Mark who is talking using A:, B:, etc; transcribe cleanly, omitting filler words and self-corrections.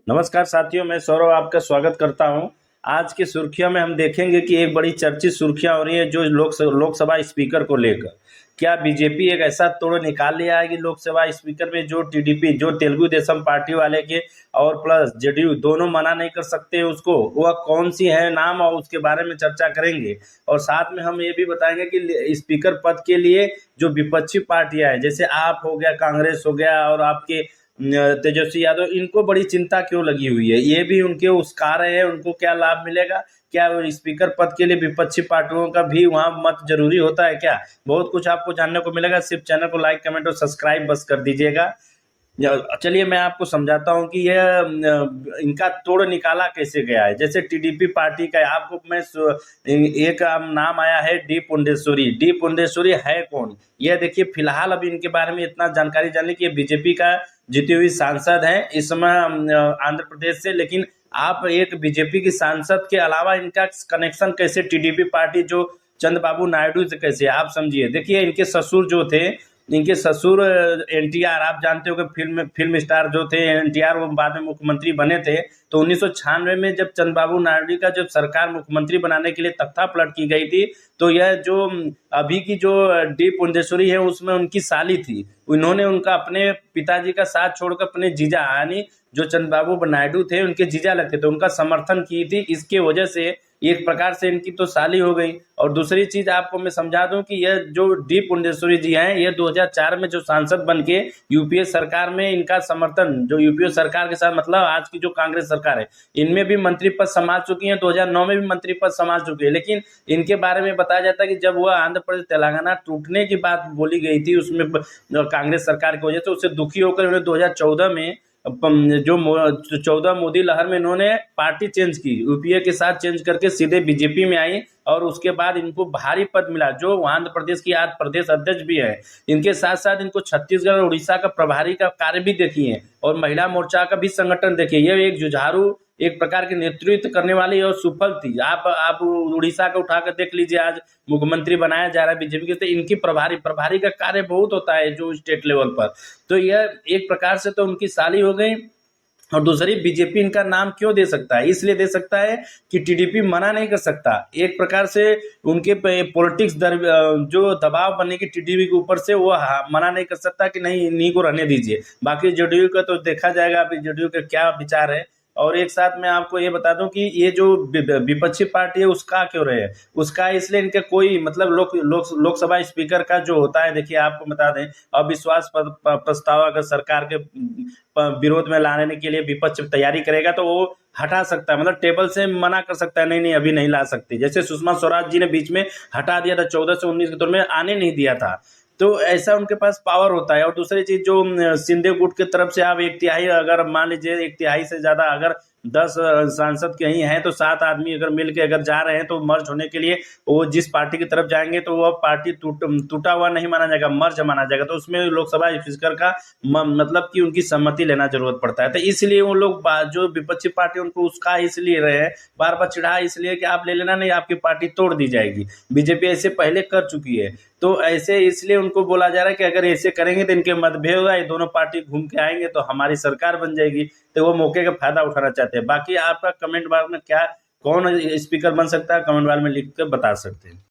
A: नमस्कार साथियों, मैं सौरभ आपका स्वागत करता हूं। आज की सुर्खियों में हम देखेंगे कि एक बड़ी चर्चित सुर्खियां हो रही है जो लोकसभा स्पीकर को लेकर। क्या बीजेपी एक ऐसा तोड़ निकाल लिया है कि लोकसभा स्पीकर में जो टीडीपी, जो तेलुगु देशम पार्टी वाले के और प्लस जेडीयू दोनों मना नहीं कर सकते उसको, वह कौन सी है नाम, और उसके बारे में चर्चा करेंगे। और साथ में हम ये भी बताएंगे कि स्पीकर पद के लिए जो विपक्षी पार्टियां हैं, जैसे आप हो गया, कांग्रेस हो गया और आपके तेजस्वी यादव, इनको बड़ी चिंता क्यों लगी हुई है, ये भी उनके उस कार्य है, उनको क्या लाभ मिलेगा, क्या वो स्पीकर पद के लिए विपक्षी पार्टियों का भी वहां मत जरूरी होता है क्या। बहुत कुछ आपको जानने को मिलेगा। सिर्फ चैनल को लाइक, कमेंट और सब्सक्राइब बस कर दीजिएगा। चलिए मैं आपको समझाता हूँ कि यह इनका तोड़ निकाला कैसे गया है। जैसे टीडीपी पार्टी का आपको मैं एक नाम आया है डी पुंडेश्वरी। डी पुंडेश्वरी है कौन, यह देखिए। फिलहाल अभी इनके बारे में इतना जानकारी जान ली कि ये बीजेपी का जीती हुई सांसद है इस समय आंध्र प्रदेश से। लेकिन आप एक बीजेपी की सांसद के अलावा इनका कनेक्शन कैसे टीडीपी पार्टी जो चंद्रबाबू नायडू से कैसे, आप समझिए। देखिए इनके ससुर जो थे, इनके ससुर एनटीआर, आप जानते हो कि फिल्म स्टार जो थे एनटीआर, वो बाद में मुख्यमंत्री बने थे। तो 1996 में जब चंद्रबाबू नायडू का जब सरकार मुख्यमंत्री बनाने के लिए तख्तापलट की गई थी, तो यह जो अभी की जो डी पुंडेश्वरी है उसमें उनकी साली थी। उन्होंने उनका अपने पिताजी का साथ छोड़कर अपने जीजा, यानी जो चंद्रबाबू नायडू थे उनके जीजा लगते थे, उनका समर्थन की थी। इसके वजह से एक प्रकार से इनकी तो साली हो गई। और दूसरी चीज आपको मैं समझा दूं कि यह जो डी पुंडेश्वरी जी हैं, ये 2004 में जो सांसद बन के यूपीए सरकार में इनका समर्थन, जो यूपीए सरकार के साथ मतलब आज की जो कांग्रेस सरकार है, इनमें भी मंत्री पद संभाल चुकी हैं। 2009 में भी मंत्री पद संभाल चुकी है। लेकिन इनके बारे में बताया जाता है कि जब वह आंध्र प्रदेश तेलंगाना टूटने की बात बोली गई थी उसमें कांग्रेस सरकार की वजह से, उससे दुखी होकर उन्हें 2014 में जो 14 मोदी लहर में इन्होंने पार्टी चेंज की, यूपीए के साथ चेंज करके सीधे बीजेपी में आई। और उसके बाद इनको भारी पद मिला, जो आंध्र प्रदेश की आज प्रदेश अध्यक्ष भी है। इनके साथ साथ इनको छत्तीसगढ़ और उड़ीसा का प्रभारी का कार्य भी देखिए, और महिला मोर्चा का भी संगठन देखिए। यह एक जुझारू, एक प्रकार के नेतृत्व करने वाली और सुफल थी। आप उड़ीसा का उठाकर देख लीजिए, आज मुख्यमंत्री बनाया जा रहा है बीजेपी के। तो इनकी प्रभारी का कार्य बहुत होता है जो स्टेट लेवल पर। तो यह एक प्रकार से तो उनकी साली हो गई। और दूसरी, बीजेपी इनका नाम क्यों दे सकता है, इसलिए दे सकता है कि टीडीपी मना नहीं कर सकता। एक प्रकार से उनके पॉलिटिक्स जो दबाव बनने की टीडीपी के ऊपर से, वो मना नहीं कर सकता कि नहीं इन्हीं को रहने दीजिए। बाकी जेडीयू का तो देखा जाएगा अभी जेडीयू का क्या विचार है। और एक साथ मैं आपको ये बता दूं कि ये जो विपक्षी पार्टी है उसका क्यों रहे, उसका इसलिए इनके कोई मतलब लोकसभा स्पीकर का जो होता है, देखिए आपको बता दें, अविश्वास प्रस्ताव अगर सरकार के विरोध में लाने के लिए विपक्ष तैयारी करेगा तो वो हटा सकता है, मतलब टेबल से मना कर सकता है, नहीं नहीं अभी नहीं ला सकती। जैसे सुषमा स्वराज जी ने बीच में हटा दिया था, 14 से 19 के दौर में आने नहीं दिया था। तो ऐसा उनके पास पावर होता है। और दूसरी चीज, जो शिंदे गुट की तरफ से आप एक तिहाई, अगर मान लीजिए एक तिहाई से ज्यादा अगर 10 सांसद कहीं हैं, तो 7 आदमी अगर मिल के अगर जा रहे हैं, तो मर्ज होने के लिए वो जिस पार्टी की तरफ जाएंगे तो वह पार्टी टूटा हुआ नहीं माना जाएगा, मर्ज माना जाएगा। तो उसमें लोकसभा स्पीकर का मतलब कि उनकी सहमति लेना जरूरत पड़ता है। तो इसलिए वो लोग जो विपक्षी पार्टी उनको उसका इसलिए रहे हैं, बार बार चिढ़ा इसलिए कि आप ले लेना, नहीं आपकी पार्टी तोड़ दी जाएगी। बीजेपी ऐसे पहले कर चुकी है। तो ऐसे इसलिए उनको बोला जा रहा है कि अगर ऐसे करेंगे तो इनके मतभेद होगा, ये दोनों पार्टी घूम के आएंगे तो हमारी सरकार बन जाएगी। तो वो मौके का फायदा उठाना चाहते हैं। बाकी आपका कमेंट बॉक्स में क्या, कौन स्पीकर बन सकता है, कमेंट बॉक्स में लिख कर बता सकते हैं।